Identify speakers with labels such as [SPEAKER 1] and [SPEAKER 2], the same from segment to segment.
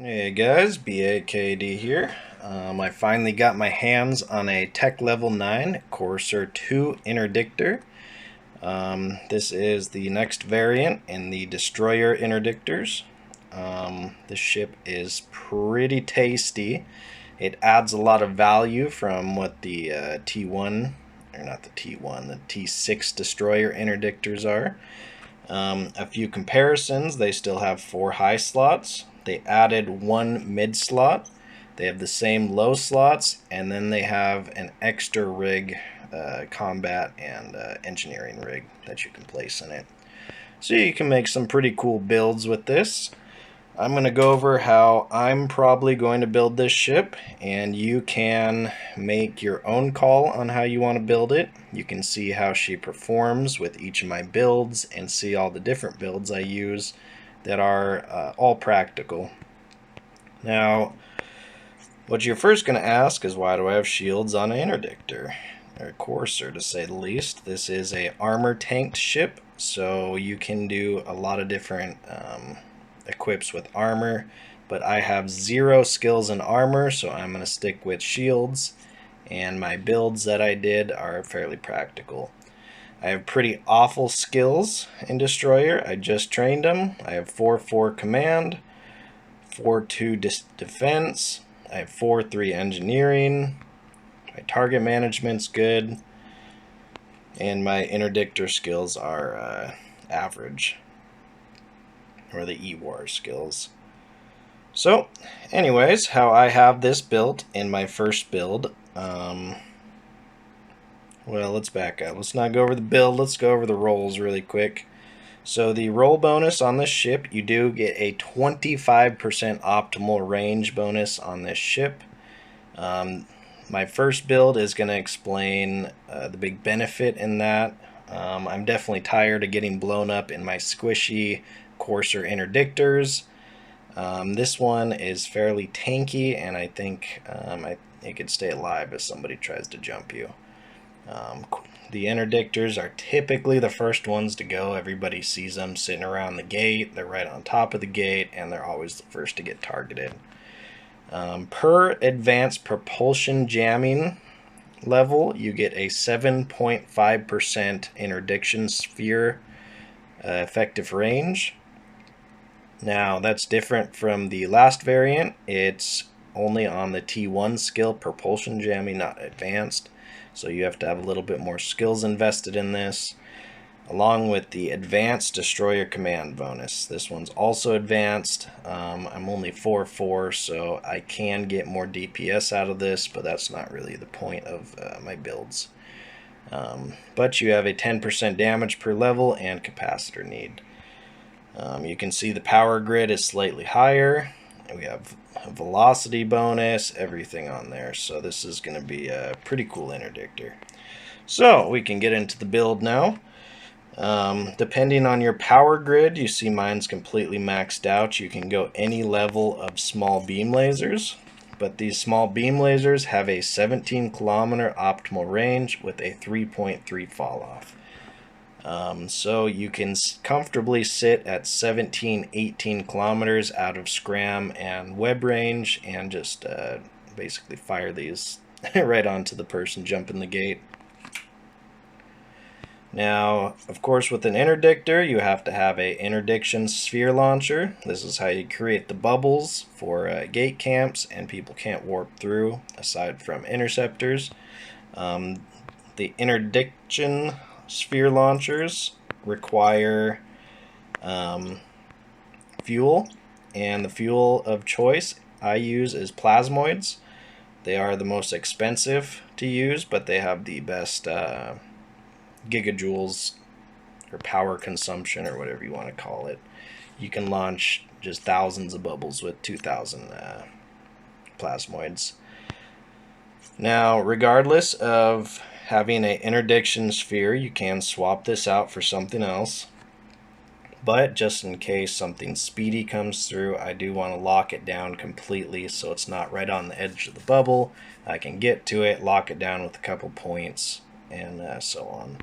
[SPEAKER 1] Hey guys, BAKD here. I finally got my hands on a Tech Level 9 Coercer II Interdictor. This is the next variant in the Destroyer Interdictors. This ship is pretty tasty. It adds a lot of value from what the T1, or not the T1, the T6 Destroyer Interdictors are. A few comparisons: they still have 4 high slots. They added 1 mid slot. They have the same low slots, and then they have an extra rig, combat and engineering rig that you can place in it. So you can make some pretty cool builds with this. I'm going to go over how I'm probably going to build this ship, and you can make your own call on how you want to build it. You can see how she performs with each of my builds and see all the different builds I use that are all practical. Now, what you're first going to ask is, why do I have shields on an Interdictor? Or Coercer, to say the least. This is a armor tanked ship, so you can do a lot of different equips with armor, but I have 0 skills in armor, so I'm going to stick with shields, and my builds that I did are fairly practical. I have pretty awful skills in Destroyer. I just trained them. I have 4-4 command, 4-2 defense, I have 4-3 engineering, my target management's good, and my interdictor skills are average, or the E-War skills. So, anyways, how I have this built in my first build. Well, let's back up. Let's not go over the build. Let's go over the rolls really quick. So the roll bonus on this ship, you do get a 25% optimal range bonus on this ship. My first build is going to explain the big benefit in that. I'm definitely tired of getting blown up in my squishy Coercer interdictors. This one is fairly tanky, and I think it could stay alive if somebody tries to jump you. The interdictors are typically the first ones to go. Everybody sees them sitting around the gate. They're right on top of the gate, and they're always the first to get targeted. Per advanced propulsion jamming level, you get a 7.5% interdiction sphere effective range. Now, that's different from the last variant. It's only on the T1 skill, propulsion jamming, not advanced. So you have to have a little bit more skills invested in this, along with the advanced destroyer command bonus. This one's also advanced. I'm only 4-4, so I can get more DPS out of this, but that's not really the point of my builds. But you have a 10% damage per level and capacitor need. You can see the power grid is slightly higher. We have a velocity bonus, everything on there. So this is going to be a pretty cool interdictor. So we can get into the build now. Depending on your power grid, you see mine's completely maxed out. You can go any level of small beam lasers, but these small beam lasers have a 17-kilometer optimal range with a 3.3 fall off. So you can comfortably sit at 17-18 kilometers out of scram and web range, and just basically fire these right onto the person jumping the gate. Now, of course, with an interdictor, you have to have a interdiction sphere launcher. This is how you create the bubbles for gate camps, and people can't warp through, aside from interceptors. The interdiction sphere launchers require fuel, and the fuel of choice I use is plasmoids. They are the most expensive to use, but they have the best gigajoules or power consumption, or whatever you want to call it. You can launch just thousands of bubbles with 2,000 plasmoids. Now, regardless of having an interdiction sphere, you can swap this out for something else. But just in case something speedy comes through, I do want to lock it down completely so it's not right on the edge of the bubble. I can get to it, lock it down with a couple points, and so on.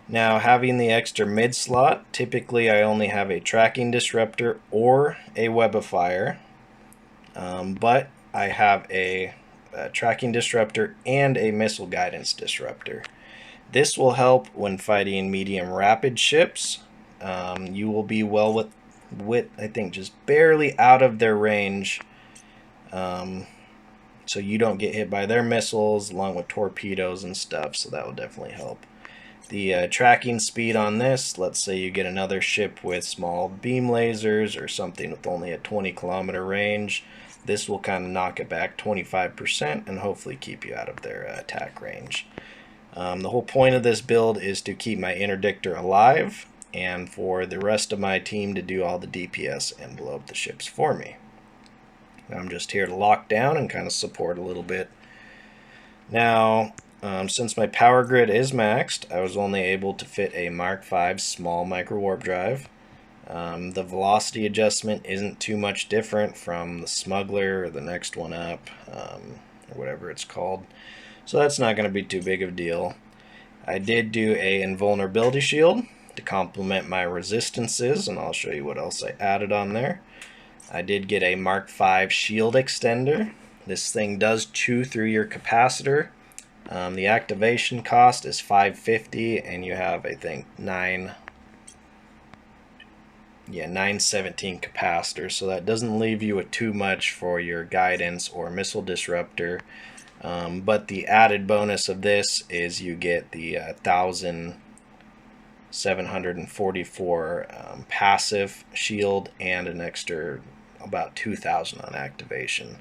[SPEAKER 1] Now, having the extra mid slot, typically I only have a tracking disruptor or a webifier. but I have a tracking disruptor and a missile guidance disruptor. This will help when fighting medium rapid ships. You will be well with I think just barely out of their range, so you don't get hit by their missiles along with torpedoes and stuff, so that will definitely help. The tracking speed on this, let's say you get another ship with small beam lasers or something with only a 20-kilometer range, this will kind of knock it back 25% and hopefully keep you out of their attack range. The whole point of this build is to keep my interdictor alive and for the rest of my team to do all the DPS and blow up the ships for me. I'm just here to lock down and kind of support a little bit. Now, since my power grid is maxed, I was only able to fit a Mark V small micro warp drive. The velocity adjustment isn't too much different from the Smuggler or the next one up, or whatever it's called. So that's not going to be too big of a deal. I did do a invulnerability shield to complement my resistances, and I'll show you what else I added on there. I did get a Mark V shield extender. This thing does chew through your capacitor. The activation cost is $550, and you have, I think, 917 capacitors, so that doesn't leave you with too much for your guidance or missile disruptor. But the added bonus of this is you get the 1,744 passive shield and an extra about 2,000 on activation.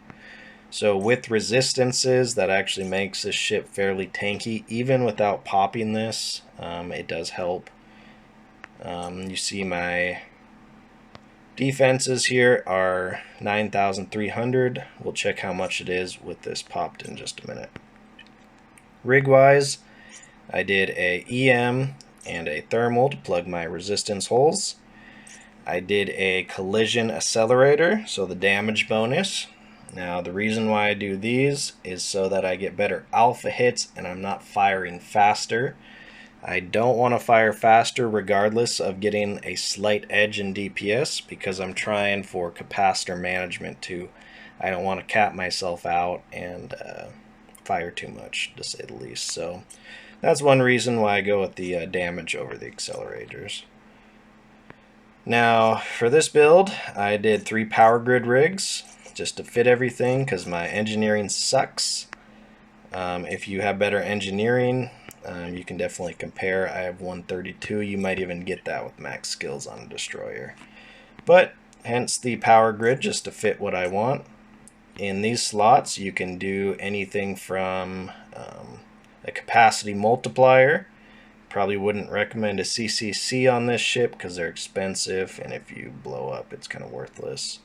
[SPEAKER 1] So with resistances, that actually makes this ship fairly tanky. Even without popping this, it does help. You see my defenses here are 9,300. We'll check how much it is with this popped in just a minute. Rig-wise, I did a EM and a thermal to plug my resistance holes. I did a collision accelerator, so the damage bonus. Now the reason why I do these is so that I get better alpha hits and I'm not firing faster. I don't want to fire faster regardless of getting a slight edge in DPS because I'm trying for capacitor management too. I don't want to cap myself out and fire too much, to say the least. So that's one reason why I go with the damage over the accelerators. Now for this build, I did 3 power grid rigs just to fit everything because my engineering sucks. If you have better engineering, you can definitely compare. I have 132. You might even get that with max skills on a destroyer. But hence the power grid just to fit what I want. In these slots, you can do anything from a capacity multiplier. Probably wouldn't recommend a CCC on this ship because they're expensive, and if you blow up, it's kind of worthless.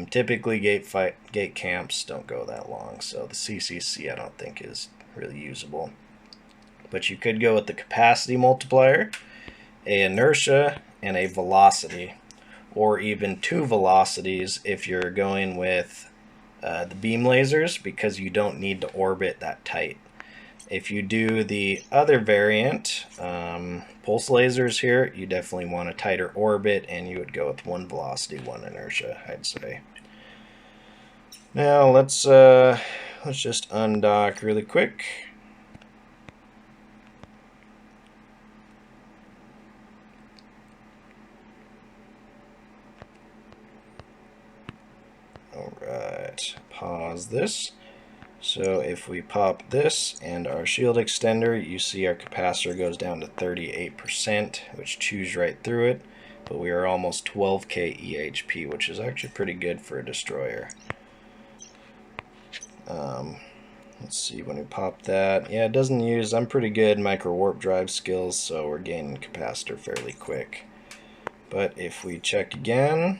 [SPEAKER 1] Typically, gate camps don't go that long, so the CCC I don't think is really usable. But you could go with the capacity multiplier, a inertia, and a velocity, or even 2 velocities if you're going with the beam lasers because you don't need to orbit that tight. If you do the other variant, pulse lasers here, you definitely want a tighter orbit, and you would go with 1 velocity, 1 inertia, I'd say. Now let's just undock really quick. Alright, pause this. So if we pop this and our shield extender, you see our capacitor goes down to 38%, which chews right through it, but we are almost 12k EHP, which is actually pretty good for a destroyer. Let's see, when we pop that, yeah, it doesn't use, I'm pretty good micro warp drive skills, so we're gaining capacitor fairly quick. But if we check again,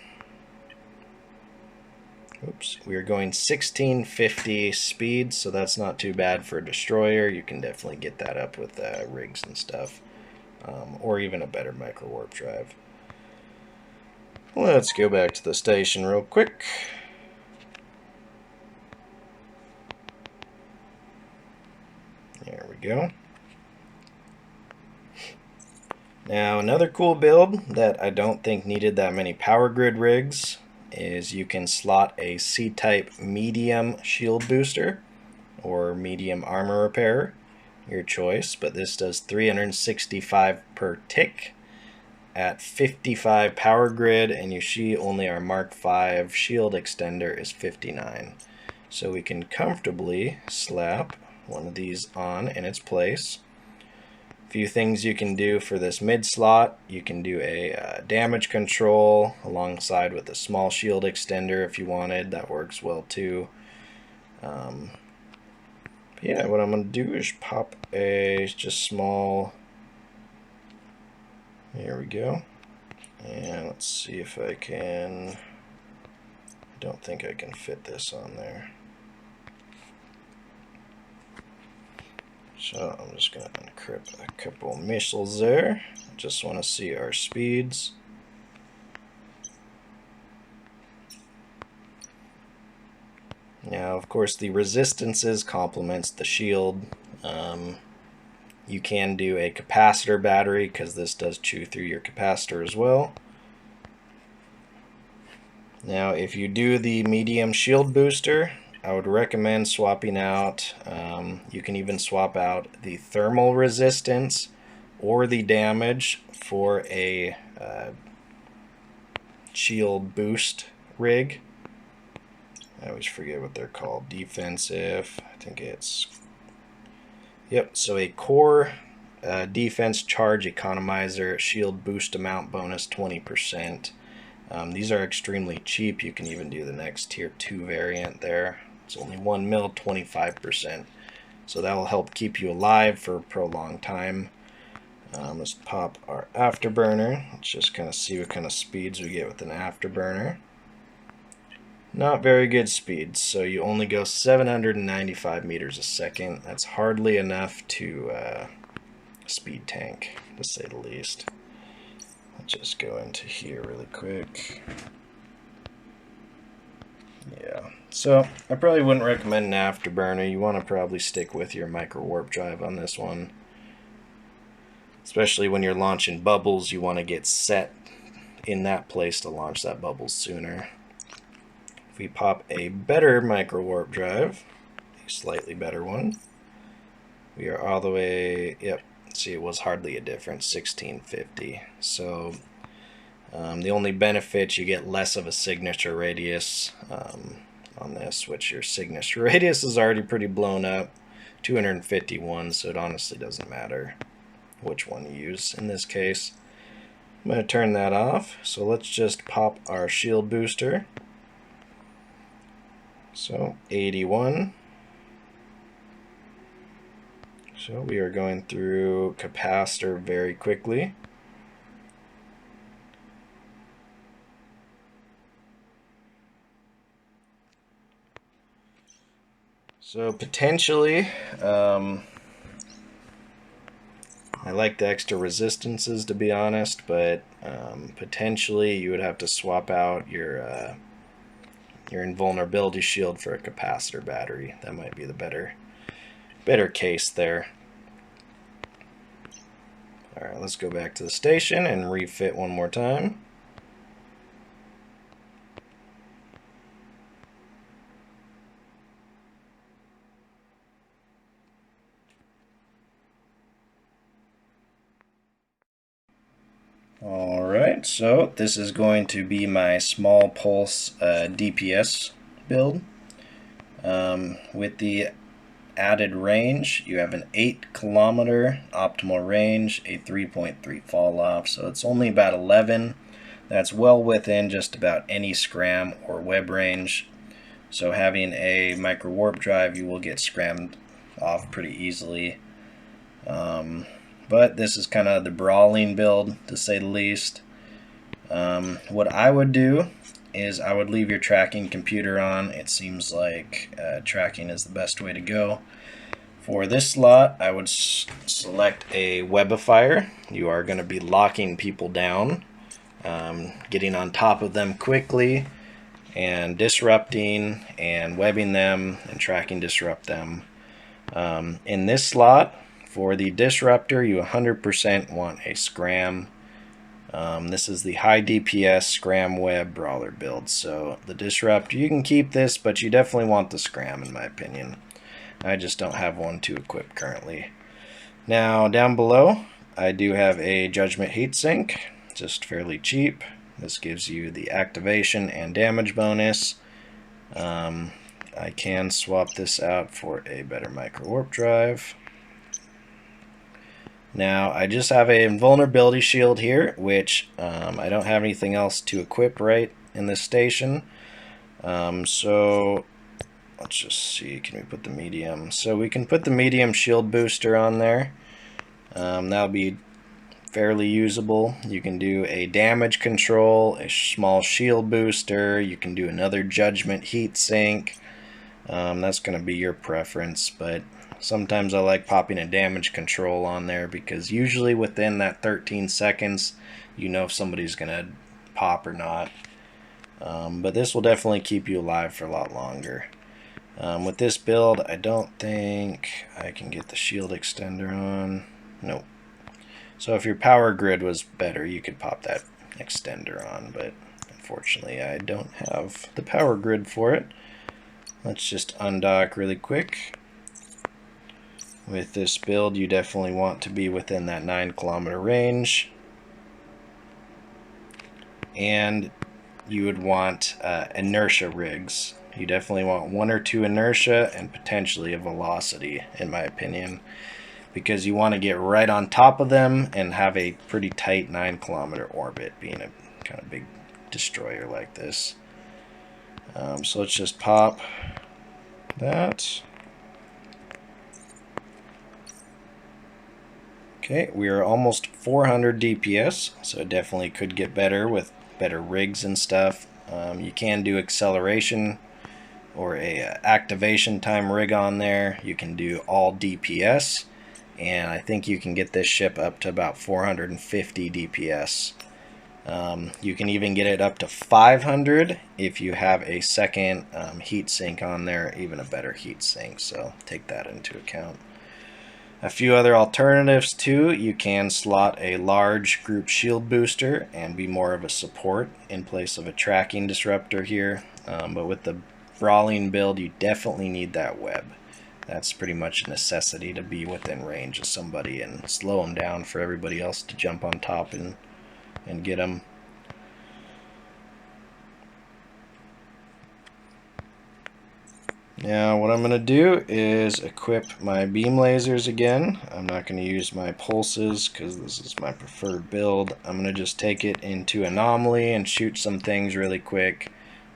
[SPEAKER 1] oops, we are going 1650 speed, so that's not too bad for a destroyer. You can definitely get that up with rigs and stuff, or even a better micro warp drive. Let's go back to the station real quick. There we go. Now another cool build that I don't think needed that many power grid rigs is you can slot a C-type medium shield booster or medium armor repairer, your choice, but this does 365 per tick at 55 power grid, and you see only our Mark V shield extender is 59. So we can comfortably slap one of these on in its place. A few things you can do for this mid slot: you can do a damage control alongside with a small shield extender if you wanted. That works well too. Yeah, what I'm going to do is pop a just small, here we go, and let's see if I can, I don't think I can fit this on there. So I'm just going to encrypt a couple missiles there. I just want to see our speeds. Now, of course, the resistances complements the shield. You can do a capacitor battery because this does chew through your capacitor as well. Now, if you do the medium shield booster, I would recommend swapping out, you can even swap out the thermal resistance or the damage for a shield boost rig. I always forget what they're called. Defensive, I think it's, yep, so a core defense charge economizer, shield boost amount bonus 20%. These are extremely cheap. You can even do the next tier 2 variant there. It's only 1 mil, 25%. So that will help keep you alive for a prolonged time. Let's pop our afterburner. Let's just kind of see what kind of speeds we get with an afterburner. Not very good speeds, so you only go 795 meters a second. That's hardly enough to speed tank, to say the least. Let's just go into here really quick. Yeah, so I probably wouldn't recommend an afterburner. You want to probably stick with your micro warp drive on this one. Especially when you're launching bubbles, you want to get set in that place to launch that bubble sooner. If we pop a better micro warp drive, a slightly better one, we are all the way, yep, see, it was hardly a difference, 1650. So the only benefit, you get less of a signature radius on this, which your signature radius is already pretty blown up, 251, so it honestly doesn't matter which one you use in this case. I'm going to turn that off, so let's just pop our shield booster. So 81. So we are going through capacitor very quickly. So potentially, I like the extra resistances, to be honest, but potentially you would have to swap out your invulnerability shield for a capacitor battery. That might be the better case there. Alright, let's go back to the station and refit one more time. Alright, so this is going to be my small pulse DPS build. With the added range, you have an 8-kilometer optimal range, a 3.3 fall off, so it's only about 11. That's well within just about any scram or web range. So having a micro warp drive, you will get scrammed off pretty easily. But this is kind of the brawling build, to say the least. What I would do is I would leave your tracking computer on. It seems like tracking is the best way to go. For this slot, I would select a webifier. You are going to be locking people down, getting on top of them quickly, and disrupting and webbing them and tracking disrupt them. In this slot, for the disruptor, you 100% want a scram. This is the high DPS Scram Web Brawler build. So the Disrupt, you can keep this, but you definitely want the Scram in my opinion. I just don't have one to equip currently. Now down below, I do have a Judgment Heatsink, just fairly cheap. This gives you the activation and damage bonus. I can swap this out for a better Micro Warp Drive. Now I just have a invulnerability shield here, which I don't have anything else to equip right in this station. So let's just see, can we put the medium? So we can put the medium shield booster on there. That'll be fairly usable. You can do a damage control, a small shield booster, you can do another Judgment Heatsink. That's going to be your preference, but sometimes I like popping a damage control on there because usually within that 13 seconds you know if somebody's going to pop or not. But this will definitely keep you alive for a lot longer. With this build, I don't think I can get the shield extender on. Nope. So if your power grid was better, you could pop that extender on, but unfortunately I don't have the power grid for it. Let's just undock really quick. With this build, you definitely want to be within that 9-kilometer range. And you would want inertia rigs. You definitely want 1 or 2 inertia and potentially a velocity, in my opinion, because you want to get right on top of them and have a pretty tight 9-kilometer orbit, being a kind of big destroyer like this. So let's just pop that. Okay, we are almost 400 DPS, so it definitely could get better with better rigs and stuff. You can do acceleration or a activation time rig on there. You can do all DPS, and I think you can get this ship up to about 450 DPS. You can even get it up to 500 if you have a second heat sink on there, even a better heat sink, so take that into account. A few other alternatives too, you can slot a large group shield booster and be more of a support in place of a tracking disruptor here, but with the brawling build you definitely need that web. That's pretty much a necessity to be within range of somebody and slow them down for everybody else to jump on top and get them. Now what I'm going to do is equip my beam lasers again. I'm not going to use my pulses because this is my preferred build. I'm going to just take it into anomaly and shoot some things really quick.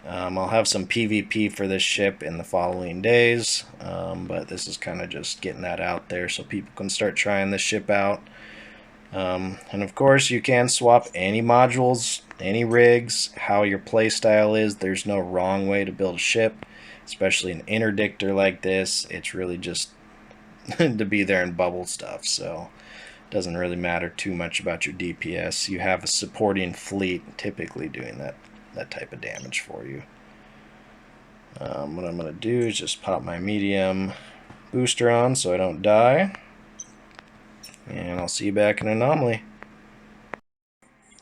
[SPEAKER 1] I'll have some PvP for this ship in the following days, but this is kind of just getting that out there so people can start trying this ship out. And of course you can swap any modules, any rigs, how your playstyle is. There's no wrong way to build a ship, especially an interdictor like this. It's really just to be there and bubble stuff, so it doesn't really matter too much about your DPS. You have a supporting fleet typically doing that type of damage for you. What I'm going to do is just pop my medium booster on so I don't die. And I'll see you back in Anomaly.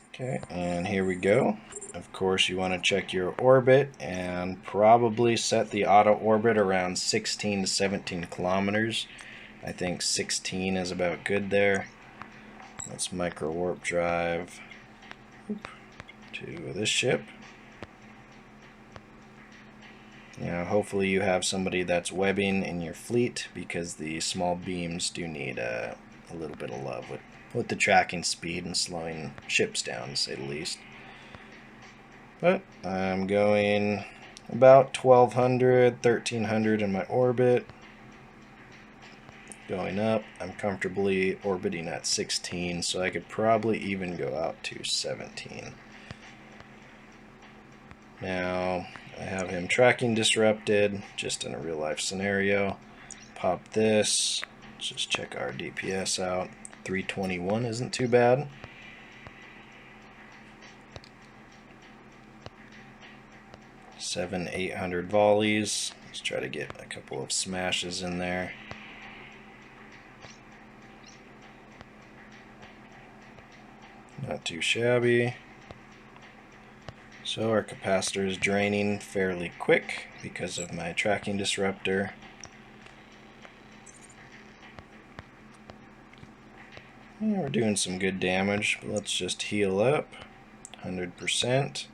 [SPEAKER 1] Okay, and here we go. Of course, you want to check your orbit and probably set the auto orbit around 16 to 17 kilometers. I think 16 is about good there. Let's micro warp drive to this ship. Now, hopefully you have somebody that's webbing in your fleet because the small beams do need a little bit of love with the tracking speed and slowing ships down, to say the least. But I'm going about 1200, 1300 in my orbit. Going up, I'm comfortably orbiting at 16, so I could probably even go out to 17. Now, I have him tracking disrupted, just in a real life scenario. Pop this, let's just check our DPS out. 321 isn't too bad. Seven, 800 volleys. Let's try to get a couple of smashes in there. Not too shabby. So our capacitor is draining fairly quick because of my tracking disruptor. And we're doing some good damage, but let's just heal up. 100%.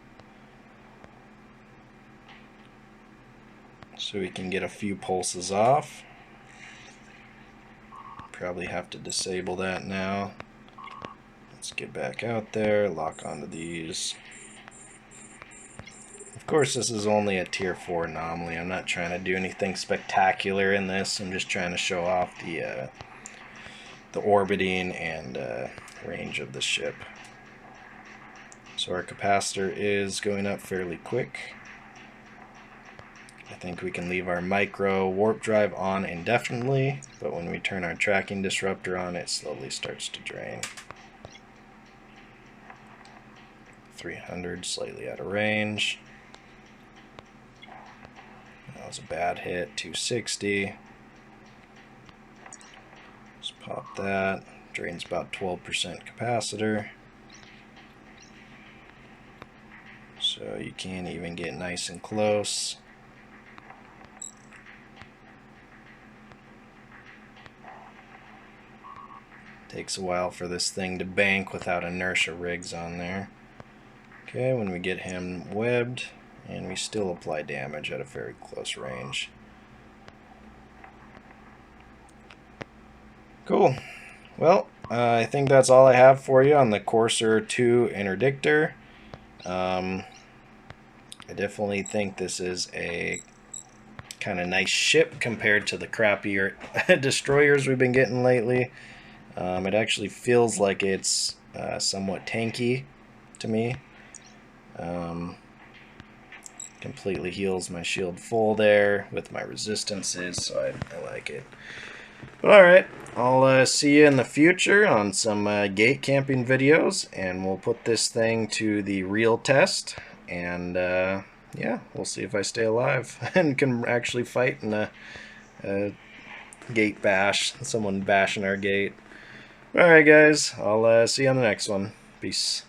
[SPEAKER 1] So we can get a few pulses off. Probably have to disable that now. Let's get back out there, lock onto these. Of course, this is only a tier 4 anomaly. I'm not trying to do anything spectacular in this. I'm just trying to show off the orbiting and range of the ship. So our capacitor is going up fairly quick. I think we can leave our micro warp drive on indefinitely, but when we turn our tracking disruptor on, it slowly starts to drain. 300, slightly out of range. That was a bad hit. 260. Let's pop that. Drains about 12% capacitor. So you can't even get nice and close. Takes a while for this thing to bank without inertia rigs on there. Okay, when we get him webbed, and we still apply damage at a very close range. Cool. Well, I think that's all I have for you on the Coercer II Interdictor. I definitely think this is a kind of nice ship compared to the crappier destroyers we've been getting lately. It actually feels like it's somewhat tanky to me. Completely heals my shield full there with my resistances, so I like it. But alright, I'll see you in the future on some gate camping videos, and we'll put this thing to the real test, and yeah, we'll see if I stay alive and can actually fight in a gate bash, someone bashing our gate. Alright guys, I'll see you on the next one. Peace.